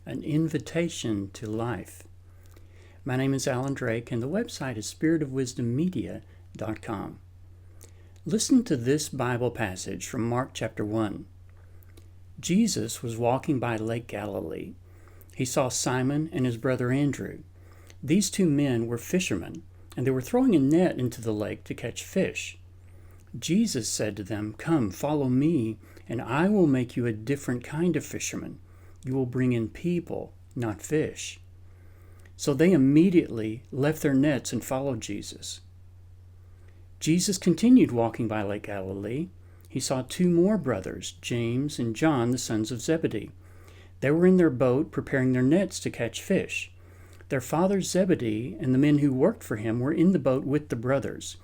an invitation to life. My name is Alan Drake, and the website is spiritofwisdommedia.com. Listen to this Bible passage from Mark chapter 1. Jesus was walking by Lake Galilee. He saw Simon and his brother Andrew. These two men were fishermen, and they were throwing a net into the lake to catch fish. Jesus said to them, "Come, follow me, and I will make you a different kind of fisherman. You will bring in people, not fish." So they immediately left their nets and followed Jesus. Jesus continued walking by Lake Galilee. He saw two more brothers, James and John, the sons of Zebedee. They were in their boat preparing their nets to catch fish. Their father Zebedee and the men who worked for him were in the boat with the brothers.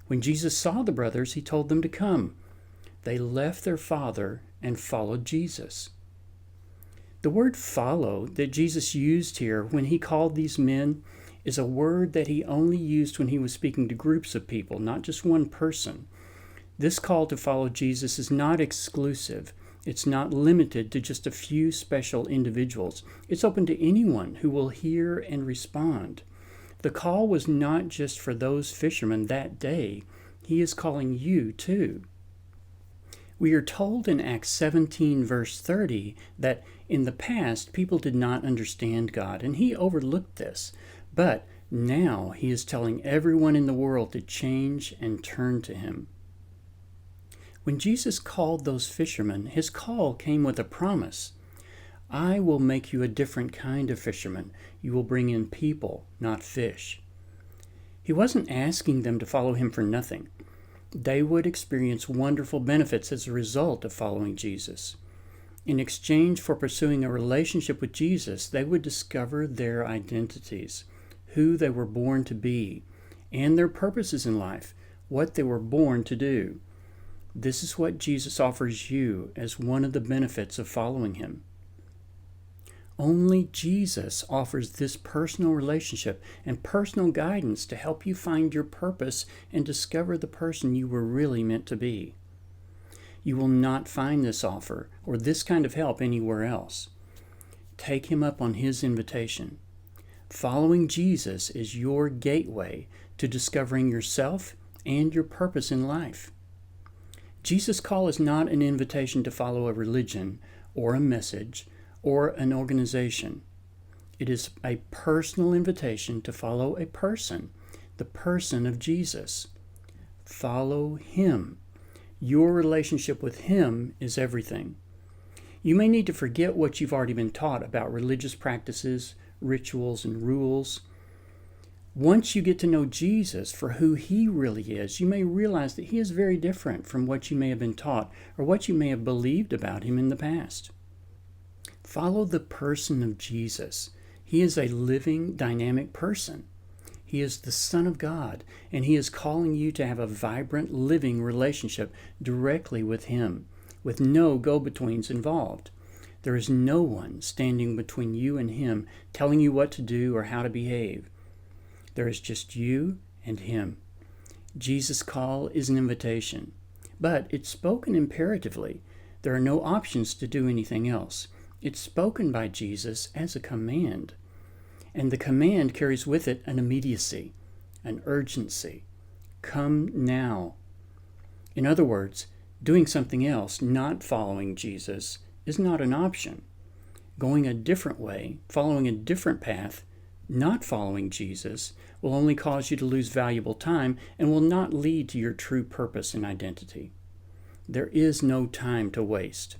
When Jesus saw the brothers, he told them to come. They left their father and followed Jesus. The word follow that Jesus used here when he called these men is a word that he only used when he was speaking to groups of people, not just one person. This call to follow Jesus is not exclusive. It's not limited to just a few special individuals. It's open to anyone who will hear and respond. The call was not just for those fishermen that day. He is calling you too. We are told in Acts 17, verse 30, that in the past people did not understand God, and he overlooked this. But now he is telling everyone in the world to change and turn to him. When Jesus called those fishermen, his call came with a promise. "I will make you a different kind of fisherman. You will bring in people, not fish." He wasn't asking them to follow him for nothing. They would experience wonderful benefits as a result of following Jesus. In exchange for pursuing a relationship with Jesus, they would discover their identities, who they were born to be, and their purposes in life, what they were born to do. This is what Jesus offers you as one of the benefits of following him. Only Jesus offers this personal relationship and personal guidance to help you find your purpose and discover the person you were really meant to be. You will not find this offer or this kind of help anywhere else. Take him up on his invitation. Following Jesus is your gateway to discovering yourself and your purpose in life. Jesus' call is not an invitation to follow a religion or a message or an organization. It is a personal invitation to follow a person, the person of Jesus. Follow him. Your relationship with him is everything. You may need to forget what you've already been taught about religious practices, rituals, and rules. Once you get to know Jesus for who he really is, you may realize that he is very different from what you may have been taught or what you may have believed about him in the past. Follow the person of Jesus. He is a living, dynamic person. He is the Son of God, and he is calling you to have a vibrant, living relationship directly with him, with no go-betweens involved. There is no one standing between you and him, telling you what to do or how to behave. There is just you and him. Jesus' call is an invitation, but it's spoken imperatively. There are no options to do anything else. It's spoken by Jesus as a command, and the command carries with it an immediacy, an urgency. Come now. In other words, doing something else, not following Jesus, is not an option. Going a different way, following a different path, not following Jesus, will only cause you to lose valuable time and will not lead to your true purpose and identity. There is no time to waste.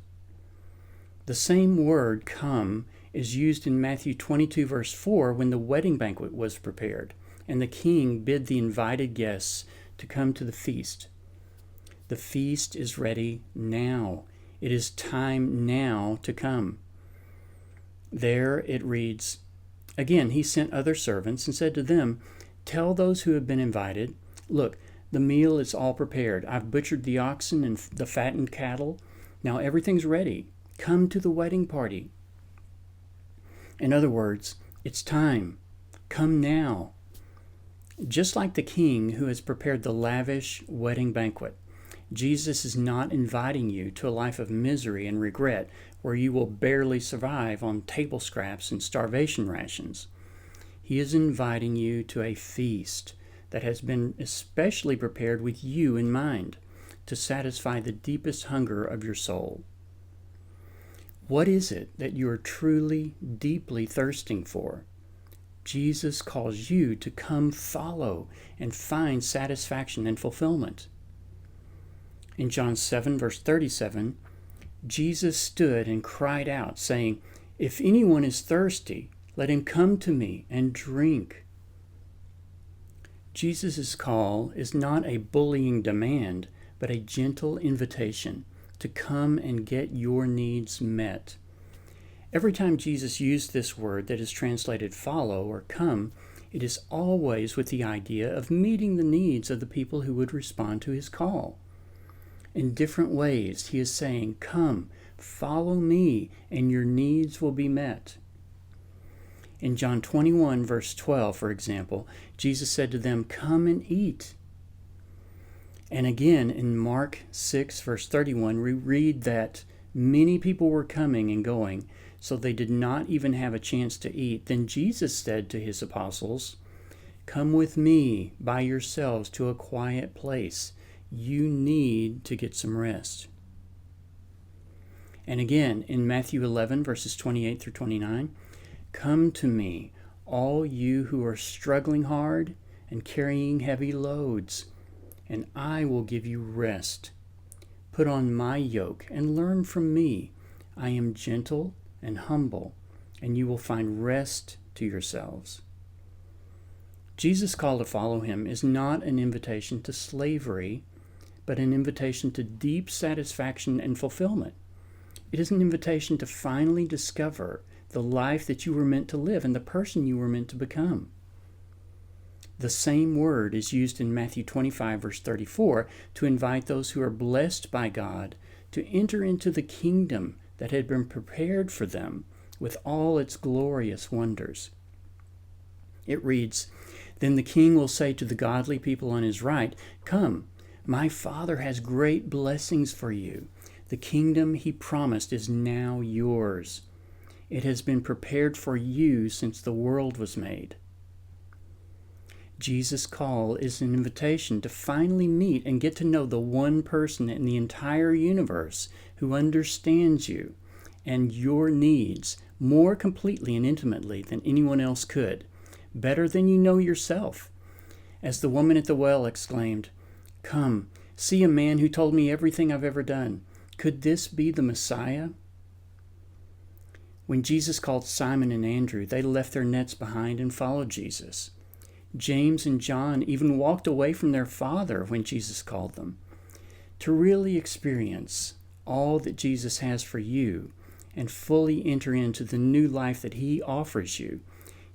The same word, come, is used in Matthew 22, verse 4, when the wedding banquet was prepared, and the king bid the invited guests to come to the feast. The feast is ready now. It is time now to come. There it reads, "Again he sent other servants and said to them, 'Tell those who have been invited, look, the meal is all prepared. I've butchered the oxen and the fattened cattle. Now everything's ready. Come to the wedding party.'" In other words, it's time. Come now. Just like the king who has prepared the lavish wedding banquet, Jesus is not inviting you to a life of misery and regret where you will barely survive on table scraps and starvation rations. He is inviting you to a feast that has been especially prepared with you in mind to satisfy the deepest hunger of your soul. What is it that you are truly, deeply thirsting for? Jesus calls you to come follow and find satisfaction and fulfillment. In John 7, verse 37, Jesus stood and cried out, saying, "If anyone is thirsty, let him come to me and drink." Jesus' call is not a bullying demand, but a gentle invitation to come and get your needs met. Every time Jesus used this word that is translated follow or come, it is always with the idea of meeting the needs of the people who would respond to his call. In different ways, he is saying, "Come, follow me, and your needs will be met." In John 21, verse 12, for example, Jesus said to them, "Come and eat." And again, in Mark 6, verse 31, we read that many people were coming and going, so they did not even have a chance to eat. Then Jesus said to his apostles, "Come with me by yourselves to a quiet place. You need to get some rest." And again, in Matthew 11, verses 28 through 29, "Come to me, all you who are struggling hard and carrying heavy loads, and I will give you rest. Put on my yoke and learn from me. I am gentle and humble, and you will find rest to yourselves." Jesus' call to follow him is not an invitation to slavery, but an invitation to deep satisfaction and fulfillment. It is an invitation to finally discover the life that you were meant to live and the person you were meant to become. The same word is used in Matthew 25, verse 34, to invite those who are blessed by God to enter into the kingdom that had been prepared for them with all its glorious wonders. It reads, "Then the king will say to the godly people on his right, 'Come, my Father has great blessings for you. The kingdom he promised is now yours. It has been prepared for you since the world was made.'" Jesus' call is an invitation to finally meet and get to know the one person in the entire universe who understands you and your needs more completely and intimately than anyone else could, better than you know yourself. As the woman at the well exclaimed, "Come, see a man who told me everything I've ever done. Could this be the Messiah?" When Jesus called Simon and Andrew, they left their nets behind and followed Jesus. James and John even walked away from their father when Jesus called them. To really experience all that Jesus has for you and fully enter into the new life that he offers you,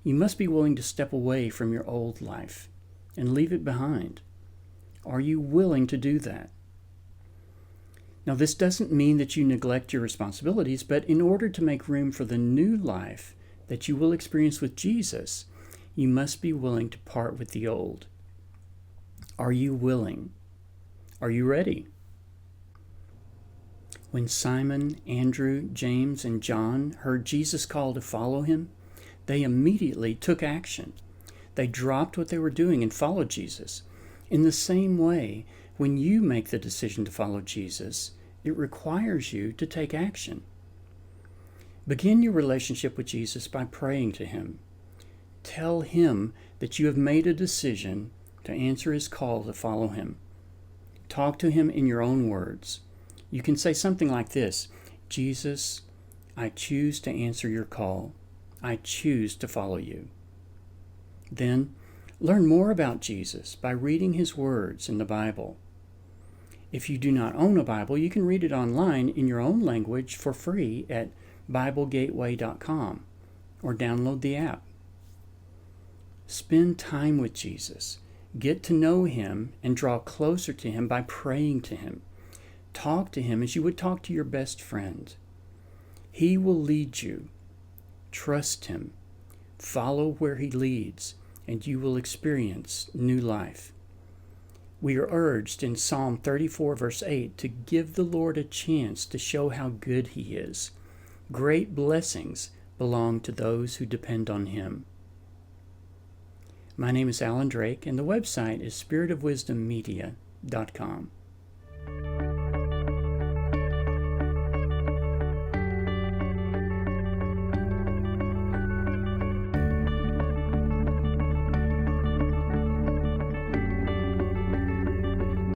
you must be willing to step away from your old life and leave it behind. Are you willing to do that? Now, this doesn't mean that you neglect your responsibilities, but in order to make room for the new life that you will experience with Jesus, you must be willing to part with the old. Are you willing? Are you ready? When Simon, Andrew, James, and John heard Jesus' call to follow him, they immediately took action. They dropped what they were doing and followed Jesus. In the same way, when you make the decision to follow Jesus, it requires you to take action. Begin your relationship with Jesus by praying to him. Tell him that you have made a decision to answer his call to follow him. Talk to him in your own words. You can say something like this: "Jesus, I choose to answer your call. I choose to follow you." Then, learn more about Jesus by reading his words in the Bible. If you do not own a Bible, you can read it online in your own language for free at BibleGateway.com or download the app. Spend time with Jesus. Get to know him and draw closer to him by praying to him. Talk to him as you would talk to your best friend. He will lead you. Trust him. Follow where he leads, and you will experience new life. We are urged in Psalm 34, verse 8, to give the Lord a chance to show how good He is. Great blessings belong to those who depend on Him. My name is Alan Drake, and the website is spiritofwisdommedia.com.